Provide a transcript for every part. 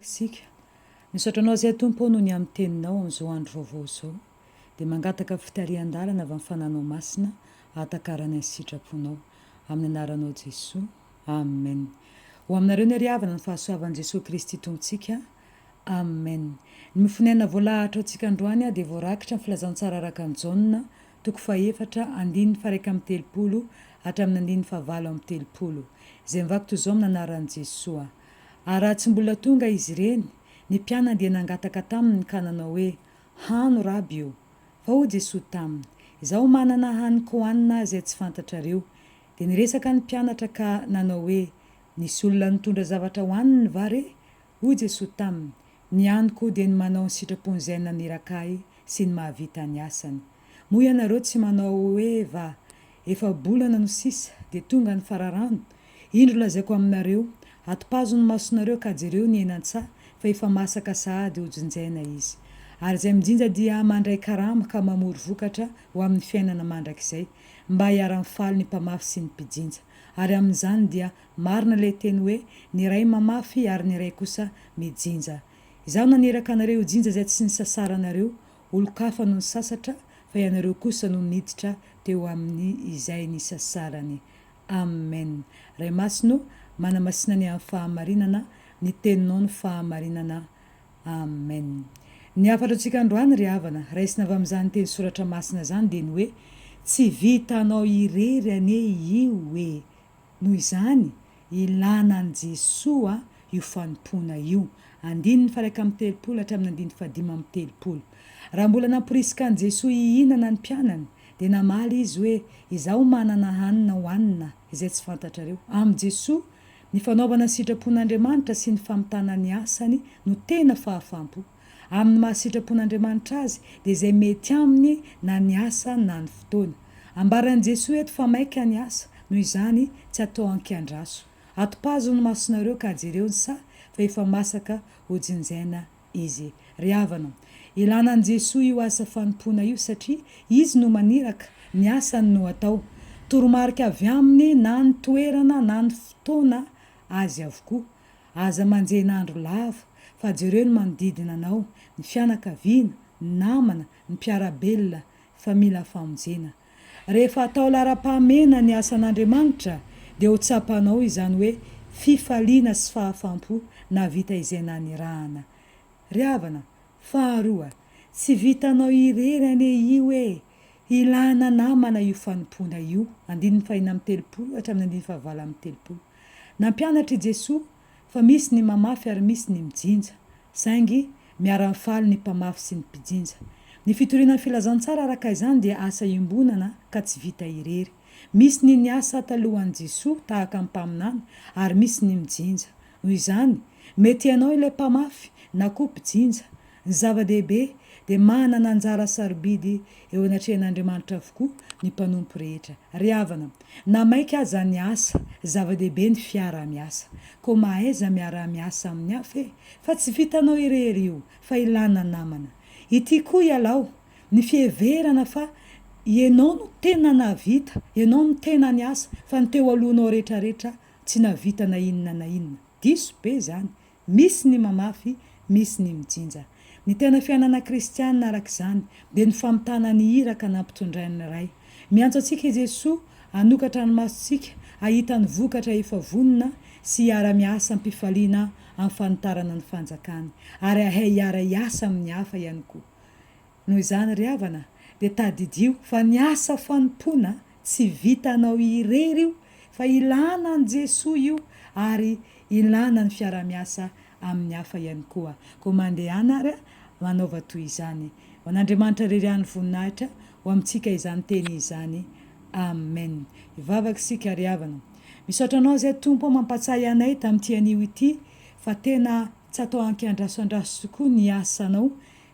Sika nisotranao zay tompo no ny amin'ny teninao amin'izao andro vaovao zao dia mangataka fitarian-dalana avy amin'ny fananao masina ahatakarany ny sitraponao amin'ny anaranao Jesosy. Amen. Ho aminareo ny ariavana ny fahasoavan'i Jesosy Kristy Tompontsika. Amen. Ny Mofonaina voalahatra antsika androany dia voarakitra ny filazantsara araka ny Jaona 4:1-30 hatramin'ny 9:20 izay mivaky toy izao amin'ny anaran'i Jesosy. Ary raha tsy mbola tonga izy ireny, ny mpianany dia nangataka taminy ka nanao hoe, hano raby io. Fa ho Jesosy taminy, izaho manana haniko hohanina izay tsy fantatrareo. Dia niresaka ny mpianatra ka nanao hoe, nisy olona nitondra zavatra hohaniny va re? Ho Jesosy taminy, ny haniko dia ny manao ny sitrapon'izay nanirakahy sy ny mahavita ny asany. Moa ianareo tsy manao hoe va, efa bolana no sisa dia tonga ny fararano. Indro lazaiko aminareo, atipazo ny masonareo ka jereo ny enan-tsaha fa efa masaka sahady ho jinjaina izy. Ary izay mijinja dia mandray karama ka mamory vokatra ho amin'ny fiainana mandrakizay mba hiara-mifaly ny mpamafy sy ny mpijinja. Ary amin'izany dia marina ilay teny hoe ny iray mamafy ary ny iray kosa mijinja. Izaho naniraka anareo jinja izay tsy nisasaranareo, olo-kafa no nisasatra fa ianareo kosa no niditra teo amin'ny izay nisasarany. Amen. Ray masino manamasina ny amin'ny fahamarinana, ny teninao ny fahamarinana. Amen. Ny hafatra antsika androany ry havana, raisina avy amin'izany teny soratra masina zany dia ny hoe, tsy vitanao irery anie io hoe. Noho izany, ilana an Jesosy io fanompona io. 1:30 hatramin'ny 1:5. Raha mbola namporisika an Jesosy hihinana ny mpianany, dia namaly izy hoe, izaho manana hanina hohanina izay tsy fantatrareo. Amin'ny Jesosy, ny fanaovana ny sitrapon'Andriamanitra sy ny famitana ny asany no tena fahafampo. Amin'ny mahasitrapon'Andriamanitra azy dia izay mety aminy na ny asa na ny fotoana. Ambaran'i Jesosy eto fa maika ny asa, noho izany tsy atao ankiandraso. Atipazo ny masonareo ka jereo ny sa fa efa masaka ho jinjaina izy. Ry havana, ilana an Jesosy io asa fanompona io satria izy no maniraka, ny asany no atao. Toromarika avy aminy na ny toerana na ny fotoana azy avokoa. Aza manjen'andro lava fa jereo no manodidina anao, ny fianakaviana, ny namana, ny mpiarabelona, fa mila famonjena. Rehefa atao lara-pahamena ny asan'Andriamanitra dia ho tsapanao izany hoe fifaliana sy fahafampo na vita izay nanirahana. Ry havana, faharoa, tsy vitanao irery anie io hoe, ilana namana io fanompona io. 1:5 hatramin'ny 1:7. Nampianatra i Jesosy fa misy ny mamafy ary misy ny mijinja, saingy miara-mifaly ny mpamafy sy ny mpijinja. Ny fitoriana ny filazantsara araka izany dia asa iombonana ka tsy vita irery. Misy ny asa talohan'i Jesosy tahaka ny mpaminana ary misy ny mijinja. Noho izany, mety ianao ilay mpamafy na koa mpijinja. Ny zava-dehibe dia manana anjara sarobidy eo anatrehan'Andriamanitra avokoa ny mpanompo rehetra. Ry havana, na maika aza ny asa, zava-dehibe ny fiara-miasa. Ko mahaiza miara-miasa amin'ny hafa fa tsy vitanao irery io, fa ilana namana. Ity koa ialao, ny fieverana fa ianao no tena navita, ianao no tena ny asa, fa ny teo alohanao rehetrarehetra tsy navita na inona na inona. Diso be zany, misy ny mamafy, misy ny mijinja. Ny tena fiainana kristianina arak'izany dia ny famitana ny iraka na mpitondran'ny ray. Miantso antsika i Jesosy hanokatra ny masontsika, ahita ny vokatra efa vonona sy hiara-miasa ampifaliana amin'ny fanitarana ny fanjakany, ary ahay hiara-iasa amin'ny hafa ihany koa. Noho izany ry havana, dia tadidio fa ny asa fanompona tsy vitanao irery io, fa ilana an Jesosy io ary ilana ny fiara-miasa amin'ny hafa ihany koa. Ko mandehana ary manaova toy izany. Ho an'Andriamanitra rerian'ny voninahitra ho amintsika izany teny izany. Amen. Ivavaka isika ry havana. Misaotra anao izay Tompo mampatsahy anay tamin'ity anio ity, fa tena tsy atao ankiandrasoandraso tokoa ny asanao,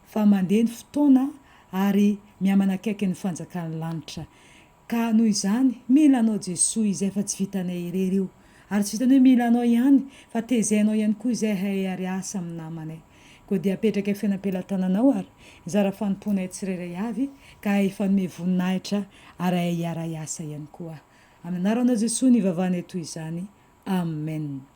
fa mandeha ny fotoana ary miamanakaiky ny fanjakan'ny lanitra. Ka noho izany, mila anao Jesosy izay fa tsy vitanay irery io. Ary tsy vitany hoe mila anao ihany, fa tezainao ihany koa izay hay ari-asa amin'ny namanay. Koa dia apetraka fiainam-pelantananao ary nizara fanomponay tsirairay avy, ka efa nome voninahitra ary hay hiara-iasa ihany koa. Amin'ny anaran'i Jesosy nivavahana toy izany. Amen.